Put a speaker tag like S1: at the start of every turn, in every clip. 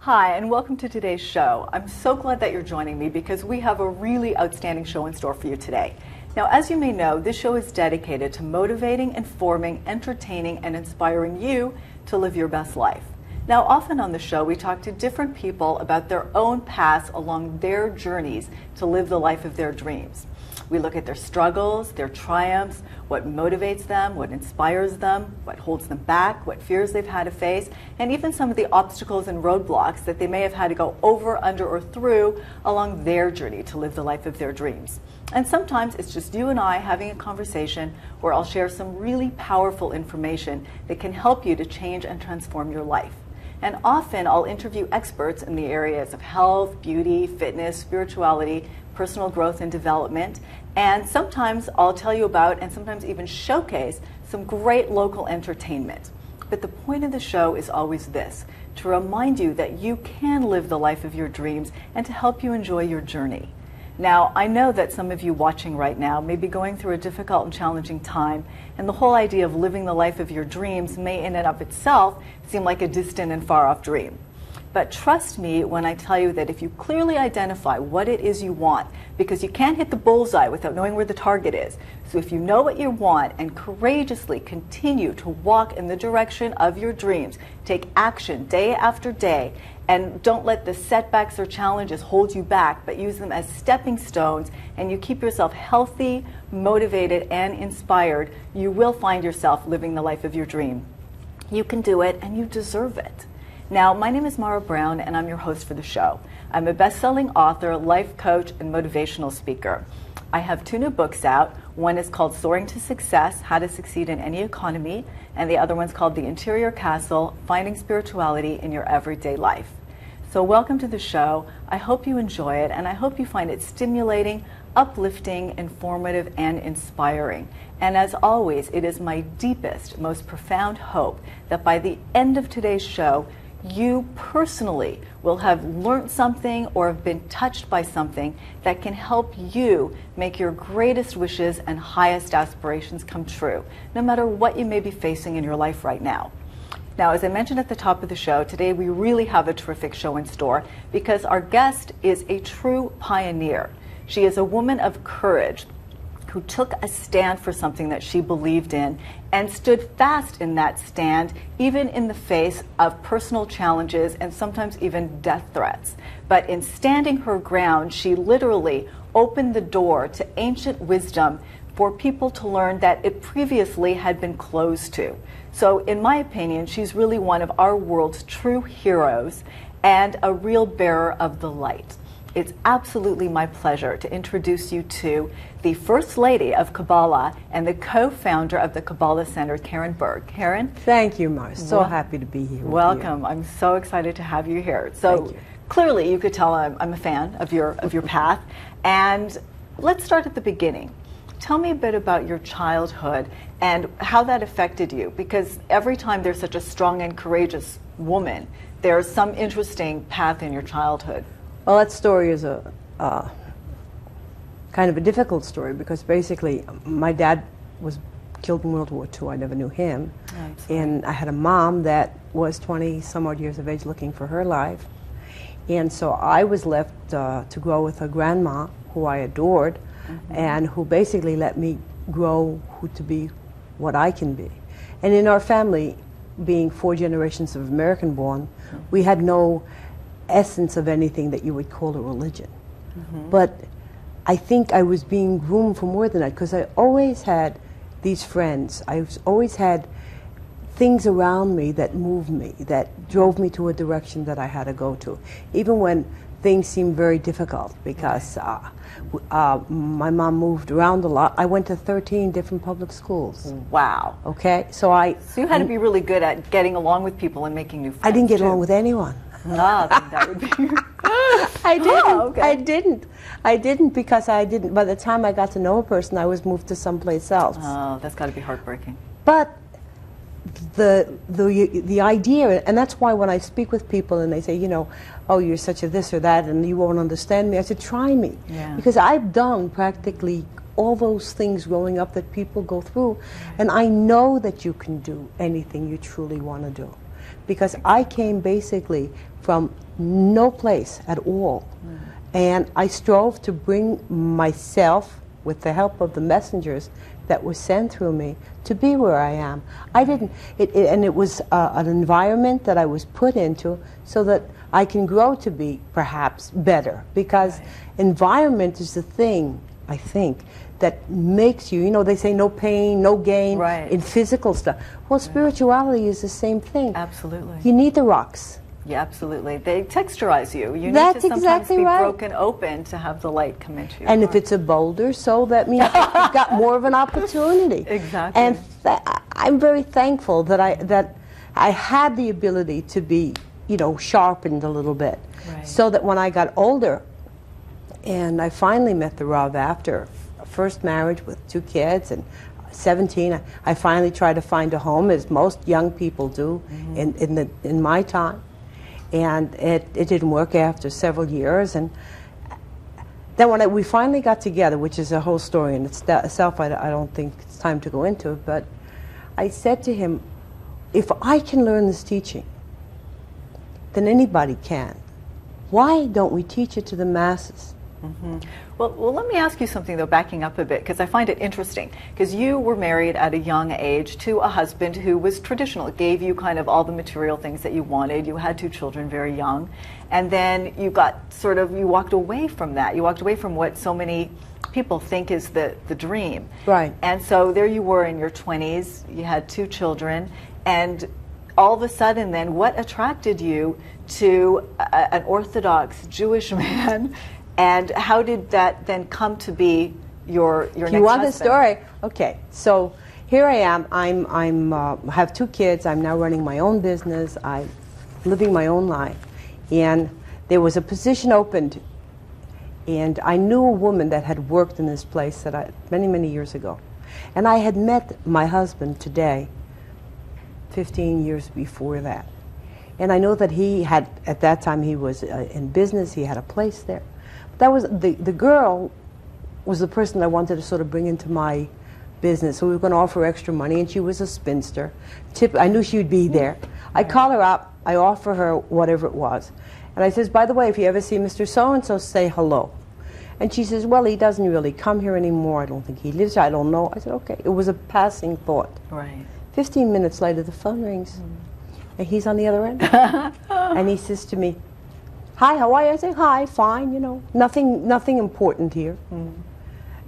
S1: Hi, and welcome to today's show. I'm so glad that you're joining me because we have a really outstanding show in store for you today. Now, as you may know, this show is dedicated to motivating, informing, entertaining, and inspiring you to live your best life. Now, often on the show, we talk to different people about their own paths along their journeys to live the life of their dreams. We look at their struggles, their triumphs, what motivates them, what inspires them, what holds them back, what fears they've had to face, and even some of the obstacles and roadblocks that they may have had to go over, under, or through along their journey to live the life of their dreams. And sometimes it's just you and I having a conversation where I'll share some really powerful information that can help you to change and transform your life. And often I'll interview experts in the areas of health, beauty, fitness, spirituality, personal growth and development. And sometimes I'll tell you about and sometimes even showcase some great local entertainment. But the point of the show is always this, to remind you that you can live the life of your dreams and to help you enjoy your journey. Now, I know that some of you watching right now may be going through a difficult and challenging time, and the whole idea of living the life of your dreams may in and of itself seem like a distant and far-off dream. But trust me when I tell you that if you clearly identify what it is you want, because you can't hit the bullseye without knowing where the target is. So if you know what you want and courageously continue to walk in the direction of your dreams, take action day after day, and don't let the setbacks or challenges hold you back, but use them as stepping stones, and you keep yourself healthy, motivated, and inspired, you will find yourself living the life of your dream. You can do it, and you deserve it. Now, my name is Mara Brown, and I'm your host for the show. I'm a best-selling author, life coach, and motivational speaker. I have 2 new books out. One is called Soaring to Success, How to Succeed in Any Economy, and the other one's called The Interior Castle, Finding Spirituality in Your Everyday Life. So welcome to the show. I hope you enjoy it, and I hope you find it stimulating, uplifting, informative, and inspiring. And as always, it is my deepest, most profound hope that by the end of today's show, you personally will have learned something or have been touched by something that can help you make your greatest wishes and highest aspirations come true, no matter what you may be facing in your life right now. Now, as I mentioned at the top of the show, today we really have a terrific show in store because our guest is a true pioneer. She is a woman of courage who took a stand for something that she believed in and stood fast in that stand, even in the face of personal challenges and sometimes even death threats. But in standing her ground, she literally opened the door to ancient wisdom for people to learn that it previously had been closed to. So in my opinion, she's really one of our world's true heroes and a real bearer of the light. It's absolutely my pleasure to introduce you to the First Lady of Kabbalah and the co-founder of the Kabbalah Center, Karen Berg. Karen?
S2: Thank you, Mar. So happy to be here.
S1: Welcome. I'm so excited to have you here. So clearly you could tell I'm a fan of your path. And let's start at the beginning. Tell me a bit about your childhood and how that affected you, because every time there's such a strong and courageous woman, there's some interesting path in your childhood.
S2: Well, that story is a kind of a difficult story because basically my dad was killed in World War II. I never knew him. And I had a mom that was 20 some odd years of age looking for her life. And so I was left to grow with a grandma who I adored and who basically let me grow to be what I can be. And in our family, being 4 generations of American born, we had no essence of anything that you would call a religion. But I think I was being groomed for more than that because I always had these friends. I always had things around me that moved me, that drove me to a direction that I had to go to, even when things seemed very difficult because my mom moved around a lot. I went to 13 different public schools.
S1: Wow.
S2: Okay, so
S1: you had to be really good at getting along with people and making new friends.
S2: I didn't get along with anyone.
S1: That would be.
S2: I didn't. I didn't because I didn't. By the time I got to know a person, I was moved to someplace else.
S1: Oh, that's got to be heartbreaking.
S2: But the idea, and that's why when I speak with people and they say, you know, oh, you're such a this or that, and you won't understand me, I said, try me, because I've done practically all those things growing up that people go through, and I know that you can do anything you truly want to do. because I came basically from no place at all. And I strove to bring myself, with the help of the messengers that were sent through me, to be where I am. I didn't, and it was an environment that I was put into so that I can grow to be perhaps better, because environment is the thing, I think, that makes you, you know, they say no pain, no gain in physical stuff. Well, spirituality is the same thing.
S1: Absolutely.
S2: You need the rocks.
S1: Yeah, absolutely. They texturize you. You
S2: That's
S1: need to sometimes
S2: exactly
S1: be
S2: right.
S1: broken open to have the light come into you.
S2: And if it's a boulder, so that means you've got more of an opportunity.
S1: Exactly.
S2: And I'm very thankful that I had the ability to be, you know, sharpened a little bit, so that when I got older, and I finally met the Rav after a first marriage with 2 kids, and 17, I finally tried to find a home, as most young people do in my time. And it didn't work after several years. And then when we finally got together, which is a whole story in itself, I don't think it's time to go into it, but I said to him, if I can learn this teaching, then anybody can. Why don't we teach it to the masses?
S1: Well, let me ask you something, though, backing up a bit, because I find it interesting. Because you were married at a young age to a husband who was traditional, gave you kind of all the material things that you wanted. You had 2 children very young. And then you got you walked away from that. You walked away from what so many people think is the dream.
S2: Right.
S1: And so there you were in your 20s. You had 2 children. And all of a sudden, then, what attracted you to an Orthodox Jewish man? And how did that then come to be your next husband?
S2: You want the story? Okay. So here I am. I have 2 kids. I'm now running my own business. I'm living my own life. And there was a position opened, and I knew a woman that had worked in this place many, many years ago. And I had met my husband today 15 years before that. And I know that he had, at that time, he was in business. He had a place there. That was the girl was the person I wanted to sort of bring into my business. So we were going to offer extra money, and she was a spinster. I knew she would be there. I call her up. I offer her whatever it was, and I says, by the way, if you ever see Mr. So-and-so, say hello. And she says, well, he doesn't really come here anymore. I don't think he lives here. I don't know. I said, okay. It was a passing thought.
S1: Right.
S2: 15 minutes later, the phone rings, and he's on the other end, and he says to me, hi, how are you? I say, hi, fine, you know, nothing important here.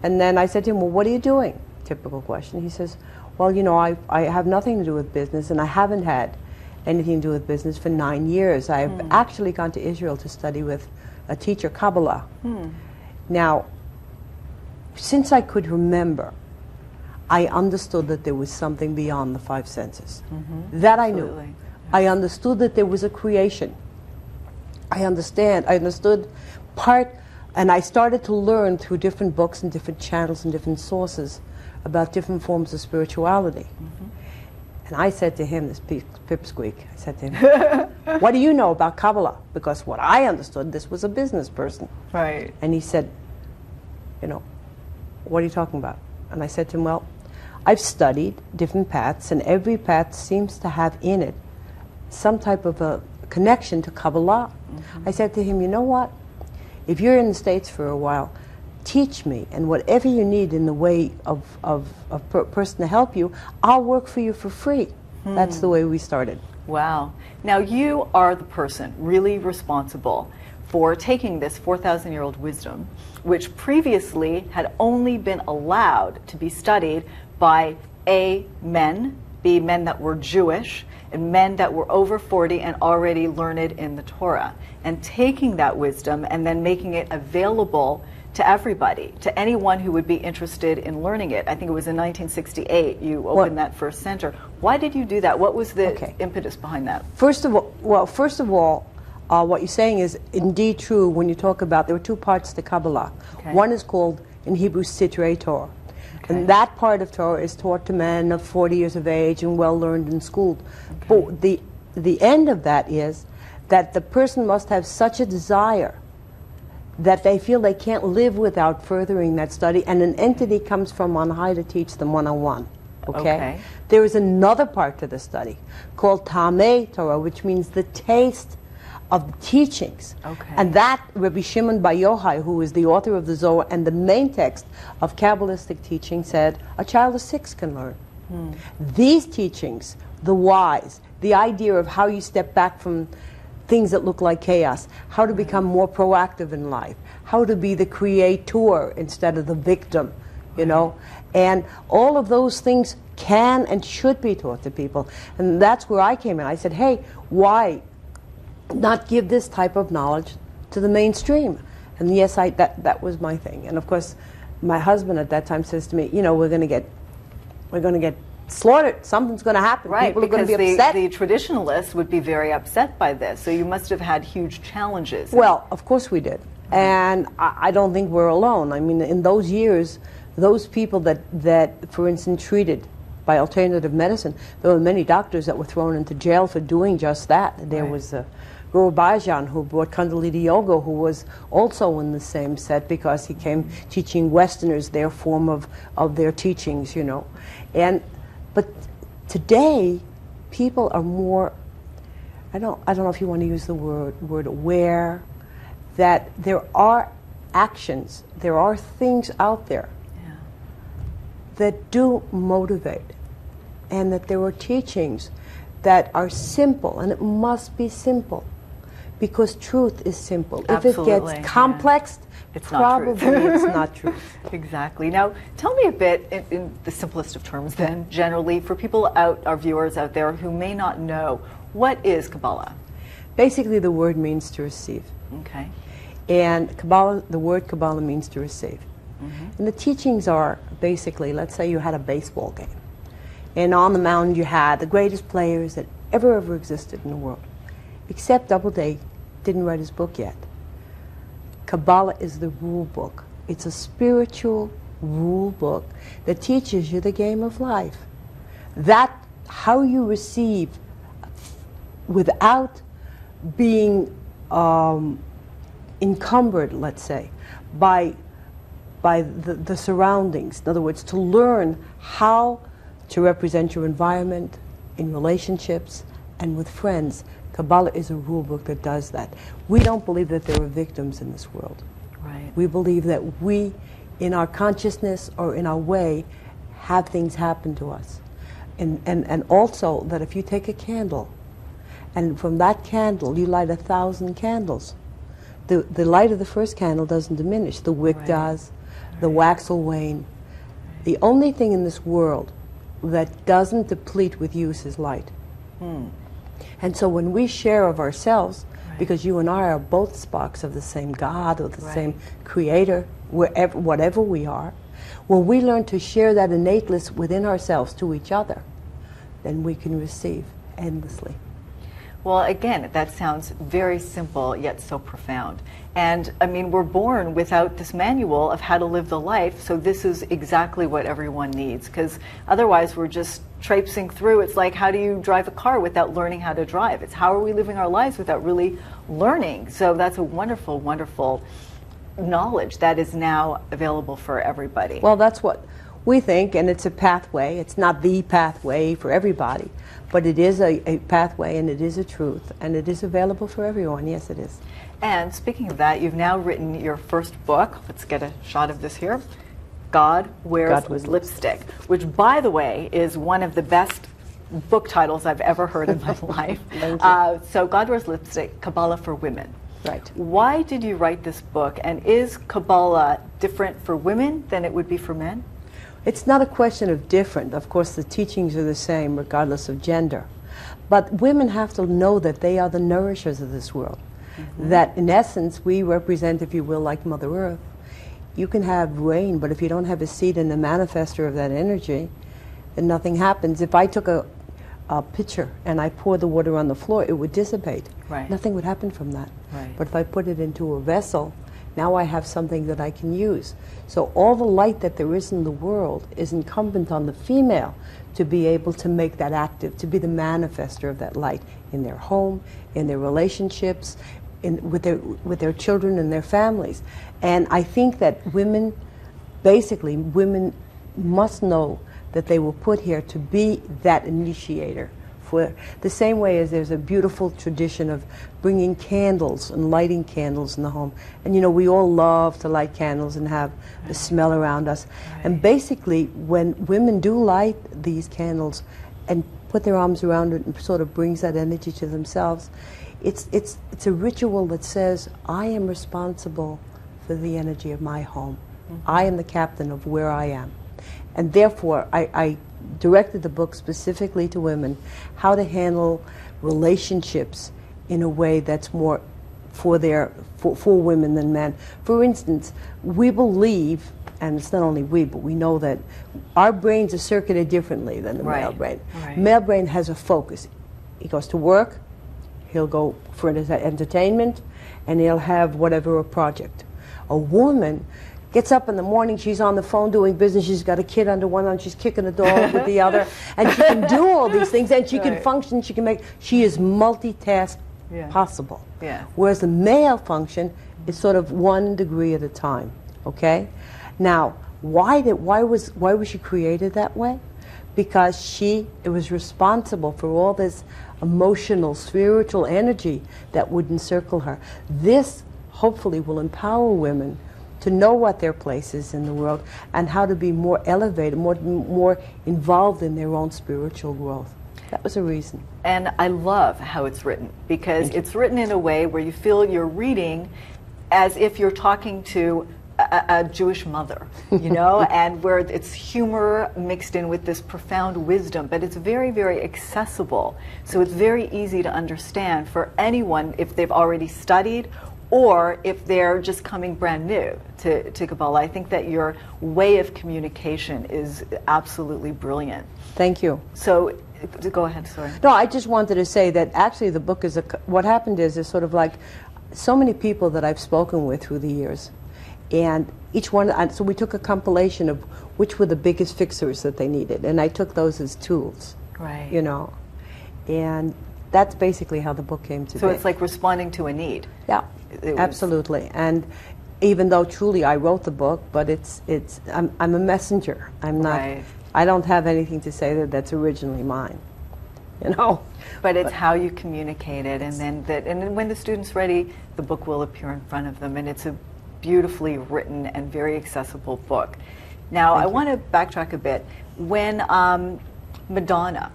S2: And then I said to him, well, what are you doing? Typical question. He says, well, you know, I have nothing to do with business, and I haven't had anything to do with business for 9 years. I've actually gone to Israel to study with a teacher, Kabbalah. Now, since I could remember, I understood that there was something beyond the 5 senses. That I knew.
S1: Absolutely.
S2: I understood that there was a creation. I understood part, and I started to learn through different books and different channels and different sources about different forms of spirituality. And I said to him, this pipsqueak, I said to him, what do you know about Kabbalah? Because what I understood, this was a business person.
S1: Right.
S2: And he said, you know, what are you talking about? And I said to him, well, I've studied different paths, and every path seems to have in it some type of a connection to Kabbalah. I said to him, you know what? If you're in the States for a while, teach me, and whatever you need in the way of a person to help you, I'll work for you for free. That's the way we started.
S1: Wow. Now you are the person really responsible for taking this 4,000-year-old wisdom, which previously had only been allowed to be studied by A, men, B, men that were Jewish, and men that were over 40 and already learned in the Torah, and taking that wisdom and then making it available to everybody, to anyone who would be interested in learning it. I think it was in 1968 you opened that first center. Why did you do that? What was the impetus behind that?
S2: First of all, what you're saying is indeed true when you talk about, there were 2 parts to Kabbalah. One is called, in Hebrew, Sitrei Torah. And that part of Torah is taught to men of 40 years of age and well learned and schooled. But the end of that is that the person must have such a desire that they feel they can't live without furthering that study, and an entity comes from on high to teach them one-on-one. Okay? There is another part to the study called Tamei Torah, which means the taste of the teachings. And that Rabbi Shimon Bar Yochai, who is the author of the Zohar and the main text of Kabbalistic teaching, said a child of 6 can learn. These teachings, the whys, the idea of how you step back from things that look like chaos, how to become more proactive in life, how to be the creator instead of the victim, you know, and all of those things can and should be taught to people. And that's where I came in. I said, hey, why not give this type of knowledge to the mainstream? And yes, that was my thing. And of course, my husband at that time says to me, you know, we're going to get slaughtered. Something's going to happen.
S1: Right,
S2: people are going to be upset.
S1: The traditionalists would be very upset by this. So you must have had huge challenges.
S2: Well, of course we did. And I don't think we're alone. I mean, in those years, those people that for instance, treated by alternative medicine, there were many doctors that were thrown into jail for doing just that. There was Guru Bhajan, who brought Kundalini Yoga, who was also in the same set because he came teaching Westerners their form of their teachings, you know. But today, people are more, I don't know if you want to use the word aware, that there are actions, there are things out there that do motivate, and that there are teachings that are simple, and it must be simple, because truth is simple.
S1: Absolutely,
S2: if it gets complex,
S1: it's
S2: probably
S1: not truth.
S2: it's not truth.
S1: Exactly. Now, tell me a bit, in the simplest of terms then, generally, for people our viewers out there who may not know, what is Kabbalah?
S2: Basically, the word means to receive.
S1: Okay.
S2: And Kabbalah, the word Kabbalah means to receive. And the teachings are basically, let's say you had a baseball game, and on the mound you had the greatest players that ever existed in the world, except Doubleday didn't write his book yet. Kabbalah is the rule book. It's a spiritual rule book that teaches you the game of life. That how you receive without being encumbered, let's say, by the surroundings. In other words, to learn how to represent your environment in relationships and with friends. Kabbalah is a rule book that does that. We don't believe that there are victims in this world.
S1: Right.
S2: We believe that we, in our consciousness or in our way, have things happen to us. And also that if you take a candle, and from that candle you light 1,000 candles, the light of the first candle doesn't diminish. The wick does. The wax will wane. The only thing in this world that doesn't deplete with use is light. And so when we share of ourselves, because you and I are both sparks of the same God or the same Creator, whatever we are, when we learn to share that innateness within ourselves to each other, then we can receive endlessly.
S1: Well, again, that sounds very simple, yet so profound. And, I mean, we're born without this manual of how to live the life, so this is exactly what everyone needs, because otherwise we're just traipsing through. It's like, how do you drive a car without learning how to drive? It's how are we living our lives without really learning? So that's a wonderful, wonderful knowledge that is now available for everybody.
S2: Well, that's what we think, and it's a pathway. It's not the pathway for everybody, but it is a pathway, and it is a truth, and it is available for everyone. Yes, it is.
S1: And speaking of that, you've now written your first book. Let's get a shot of this here. God Wears Lipstick, which, by the way, is one of the best book titles I've ever heard in my life.
S2: Thank you.
S1: So God Wears Lipstick, Kabbalah for Women.
S2: Right.
S1: Why did you write this book? And is Kabbalah different for women than it would be for men?
S2: It's not a question of different. Of course, the teachings are the same regardless of gender. But women have to know that they are the nourishers of this world. That in essence, we represent, if you will, like Mother Earth. You can have rain, but if you don't have a seed and a manifester of that energy, then nothing happens. If I took a pitcher and I poured the water on the floor, it would dissipate.
S1: Right.
S2: Nothing would happen from that.
S1: Right.
S2: But if I put it into a vessel, now I have something that I can use. So all the light that there is in the world is incumbent on the female to be able to make that active, to be the manifester of that light in their home, in their relationships, with their children and their families. And I think that women, basically, women must know that they were put here to be that initiator. For the same way as there's a beautiful tradition of bringing candles and lighting candles in the home. And you know, we all love to light candles and have the smell around us.
S1: Right.
S2: And basically, when women do light these candles and put their arms around it and sort of brings that energy to themselves, it's a ritual that says, I am responsible for the energy of my home. I am the captain of where I am. And therefore, I directed the book specifically to women, how to handle relationships in a way that's more for women than men. For instance, we believe, and it's not only we, but we know that our brains are circuited differently than the male brain.
S1: Right.
S2: Male brain has a focus. He goes to work, he'll go for entertainment, and he'll have whatever a project. A woman gets up in the morning, she's on the phone doing business, she's got a kid under one arm, she's kicking a dog with the other, and she can do all these things, and she can function, she is multitask possible.
S1: Yeah.
S2: Whereas the male function is sort of 1 degree at a time, okay? Now, why was she created that way? Because she was responsible for all this emotional, spiritual energy that would encircle her. This hopefully will empower women to know what their place is in the world and how to be more elevated, more involved in their own spiritual growth. That was a reason.
S1: And I love how it's written, because it's written in a way where you feel you're reading as if you're talking to a Jewish mother, you know, and where it's humor mixed in with this profound wisdom, but it's very, very accessible. So it's very easy to understand for anyone if they've already studied or if they're just coming brand new to Kabbalah. I think that your way of communication is absolutely brilliant.
S2: Thank you.
S1: So, go ahead, sorry.
S2: No, I just wanted to say that actually the book is what happened is sort of like so many people that I've spoken with through the years, and each one, so we took a compilation of which were the biggest fixers that they needed, and I took those as tools.
S1: Right.
S2: You know, and that's basically how the book came to be.
S1: So it's like responding to a need.
S2: Yeah, absolutely. And even though truly I wrote the book, but I'm a messenger. I'm not.
S1: Right.
S2: I don't have anything to say that's originally mine. You know.
S1: But it's how you communicate it, and then when the student's ready, the book will appear in front of them, and it's a beautifully written and very accessible book. Now, I want to backtrack a bit. When Madonna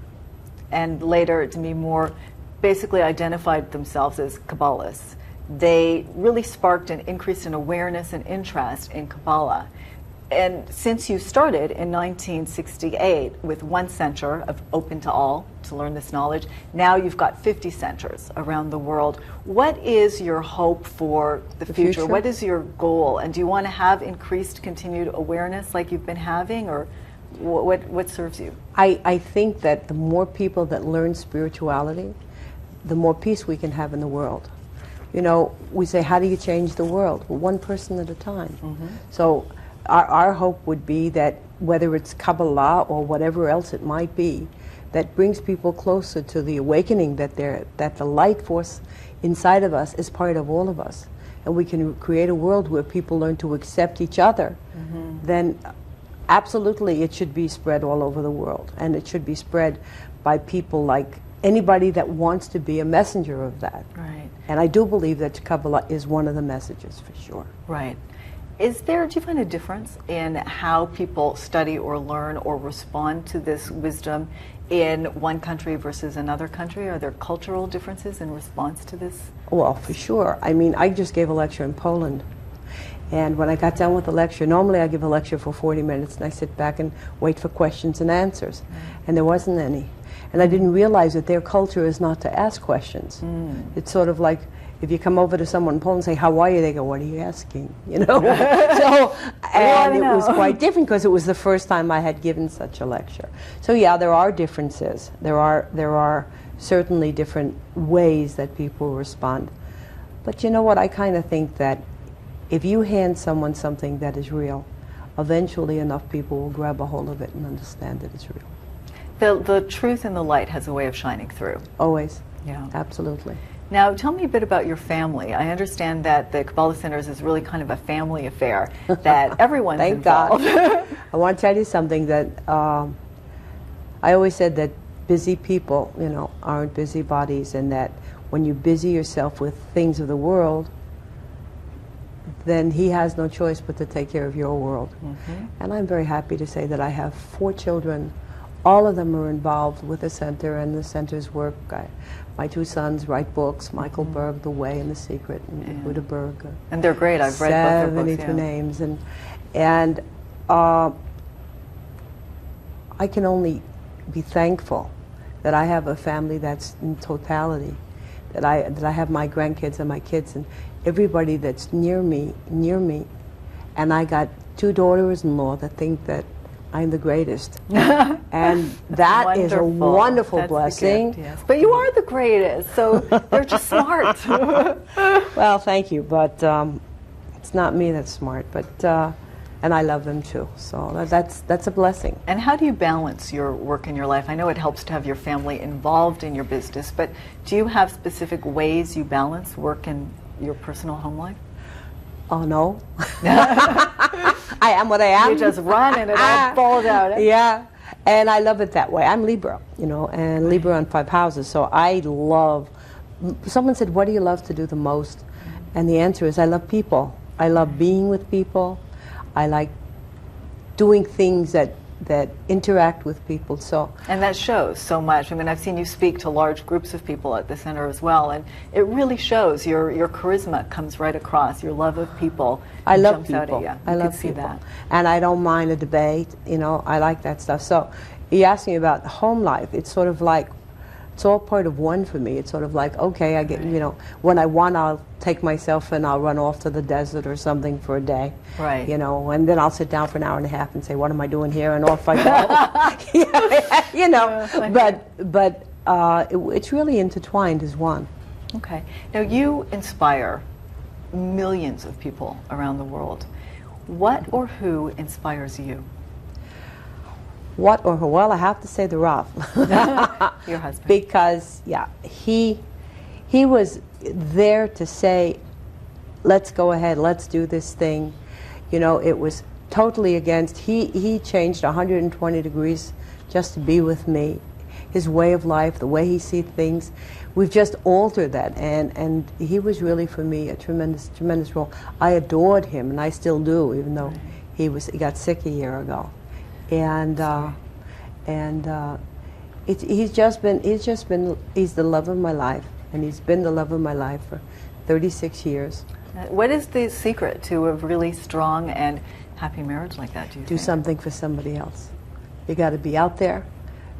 S1: and later Demi Moore basically identified themselves as Kabbalists, they really sparked an increase in awareness and interest in Kabbalah. And since you started in 1968 with one center of open to all to learn this knowledge, now you've got 50 centers around the world. What is your hope for the future? What is your goal? And do you want to have increased continued awareness like you've been having, or what serves you?
S2: I think that the more people that learn spirituality, the more peace we can have in the world. You know, we say, how do you change the world? Well, one person at a time. Mm-hmm. So our hope would be that whether it's Kabbalah or whatever else it might be, that brings people closer to the awakening that the light force inside of us is part of all of us. And we can create a world where people learn to accept each other. Mm-hmm. Then absolutely it should be spread all over the world. And it should be spread by people like anybody that wants to be a messenger of that.
S1: Right.
S2: And I do believe that Kabbalah is one of the messages for sure.
S1: Right. Do you find a difference in how people study or learn or respond to this wisdom in one country versus another country? Are there cultural differences in response to this?
S2: Well, for sure. I mean, I just gave a lecture in Poland. And when I got done with the lecture, normally I give a lecture for 40 minutes and I sit back and wait for questions and answers. And there wasn't any. And I didn't realize that their culture is not to ask questions. It's sort of like if you come over to someone in Poland and say, how are you? They go, what are you asking? You know? So, and it was quite different because it was the first time I had given such a lecture. So yeah, there are differences. There are certainly different ways that people respond. But you know what? I kind of think that if you hand someone something that is real, eventually enough people will grab a hold of it and understand that it's real.
S1: The truth and the light has a way of shining through.
S2: Always.
S1: Yeah.
S2: Absolutely.
S1: Now, tell me a bit about your family. I understand that the Kabbalah Centers is really kind of a family affair, that everyone's
S2: Thank
S1: involved.
S2: God. I want to tell you something that I always said that busy people, you know, aren't busybodies, and that when you busy yourself with things of the world, then he has no choice but to take care of your world. And I'm very happy to say that I have 4 children. All of them are involved with the center and the center's work. My 2 sons write books, Michael Berg, The Way and the Secret, and Buddha Berg.
S1: And they're great. I've read both their books.
S2: 72 names. And I can only be thankful that I have a family that's in totality, that I have my grandkids and my kids and everybody that's near me, and I got 2 daughters-in-law that think that I'm the greatest. And that is a wonderful
S1: That's
S2: blessing.
S1: The gift, yes. But you are the greatest, so they're just smart.
S2: Well, thank you, but it's not me that's smart, but and I love them too. So that's a blessing.
S1: And how do you balance your work and your life? I know it helps to have your family involved in your business, but do you have specific ways you balance work and your personal home life?
S2: Oh, no. I am what I am.
S1: You just run and it all falls out.
S2: Yeah, and I love it that way. I'm Libra, you know, and Libra on 5 houses, so I love, someone said, what do you love to do the most? And the answer is I love people. I love being with people. I like doing things that interact with people. So,
S1: and that shows so much. I mean, I've seen you speak to large groups of people at the center as well, and it really shows. Your charisma comes right across. Your love of people.
S2: I love
S1: jumps
S2: people.
S1: Out at you.
S2: I love
S1: see
S2: people.
S1: that.
S2: And I don't mind a debate. You know, I like that stuff. So, you asked me about home life. It's sort of like, it's all part of one for me. It's sort of like, okay, I get, you know, when I want, I'll take myself and I'll run off to the desert or something for a day.
S1: Right.
S2: You know, and then I'll sit down for an hour and a half and say, what am I doing here? And off I go. Yeah, you know, but it's really intertwined as one.
S1: Okay. Now, you inspire millions of people around the world. What or who inspires you?
S2: What or who? Well, I have to say the Rav.
S1: Your husband.
S2: Because, yeah, he was there to say, let's go ahead, let's do this thing. You know, it was totally against, he changed 120 degrees just to be with me. His way of life, the way he sees things, we've just altered that, and he was really, for me, a tremendous, tremendous role. I adored him, and I still do, even though he got sick a year ago. And he's the love of my life, and he's been the love of my life for 36 years.
S1: What is the secret to a really strong and happy marriage like that, do you think?
S2: Do something for somebody else. You got to be out there.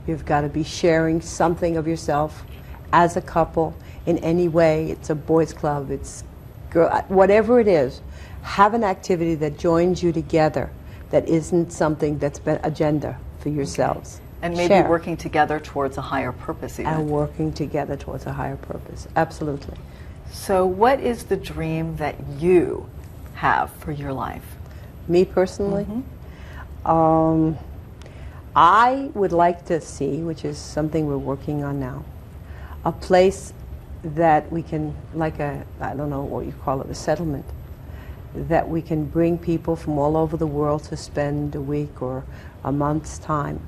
S2: You've got to be sharing something of yourself as a couple in any way. It's a boys' club, it's girl, whatever it is. Have an activity that joins you together, that isn't something that's been agenda for yourselves.
S1: Okay. And maybe
S2: Share.
S1: working together towards a higher purpose even.
S2: And working together towards a higher purpose, absolutely.
S1: So what is the dream that you have for your life?
S2: Me personally? I would like to see, which is something we're working on now, a place that we can, like I don't know what you call it, a settlement, that we can bring people from all over the world to spend a week or a month's time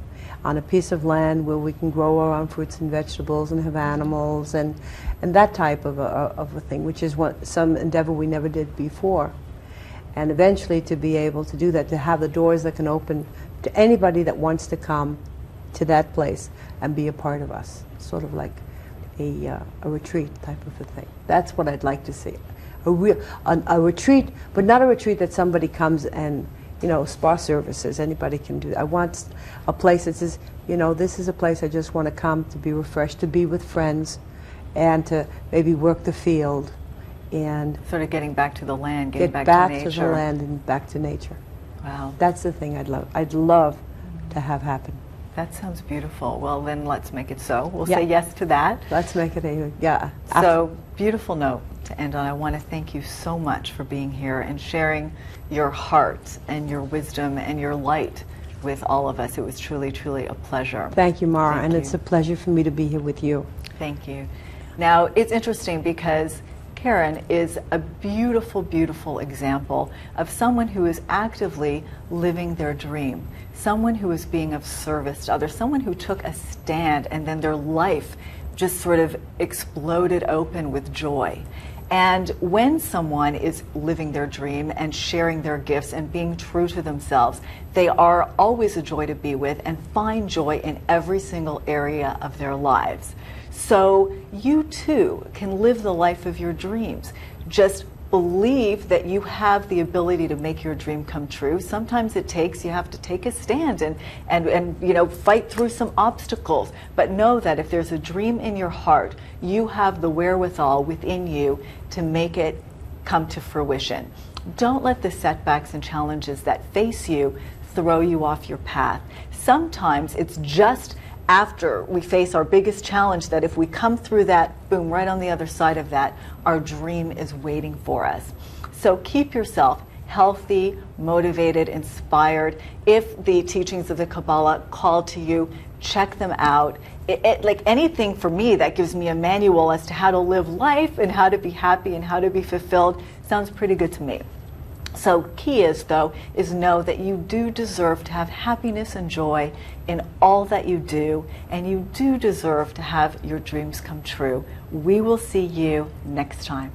S2: on a piece of land where we can grow our own fruits and vegetables and have animals and that type of a thing, which is some endeavor we never did before. And eventually to be able to do that, to have the doors that can open to anybody that wants to come to that place and be a part of us, sort of like a retreat type of a thing. That's what I'd like to see. A retreat, but not a retreat that somebody comes and, you know, spa services, anybody can do that. I want a place that says, you know, this is a place I just want to come to be refreshed, to be with friends, and to maybe work the field, and
S1: sort of getting back to the land, getting
S2: back
S1: back to nature.
S2: to the land and back to nature.
S1: Wow.
S2: That's the thing I'd love. I'd love to have happen.
S1: That sounds beautiful. Well, then let's make it so. We'll say yes to that.
S2: Let's make it a,
S1: So, beautiful note to end on. I want to thank you so much for being here and sharing your heart and your wisdom and your light with all of us. It was truly, truly a pleasure.
S2: Thank you, Mara,
S1: Thank
S2: and
S1: you.
S2: it's a pleasure for me to be here with you.
S1: Thank you. Now, it's interesting because Karen is a beautiful, beautiful example of someone who is actively living their dream, someone who is being of service to others, someone who took a stand and then their life just sort of exploded open with joy. And when someone is living their dream and sharing their gifts and being true to themselves, they are always a joy to be with and find joy in every single area of their lives. So you too can live the life of your dreams. Just believe that you have the ability to make your dream come true. Sometimes you have to take a stand and fight through some obstacles. But know that if there's a dream in your heart, you have the wherewithal within you to make it come to fruition. Don't let the setbacks and challenges that face you throw you off your path. Sometimes it's just after we face our biggest challenge that if we come through that, boom, right on the other side of that, our dream is waiting for us. So keep yourself healthy, motivated, inspired. If the teachings of the Kabbalah call to you, check them out. Like anything for me that gives me a manual as to how to live life and how to be happy and how to be fulfilled sounds pretty good to me. So key is know that you do deserve to have happiness and joy in all that you do, and you do deserve to have your dreams come true. We will see you next time.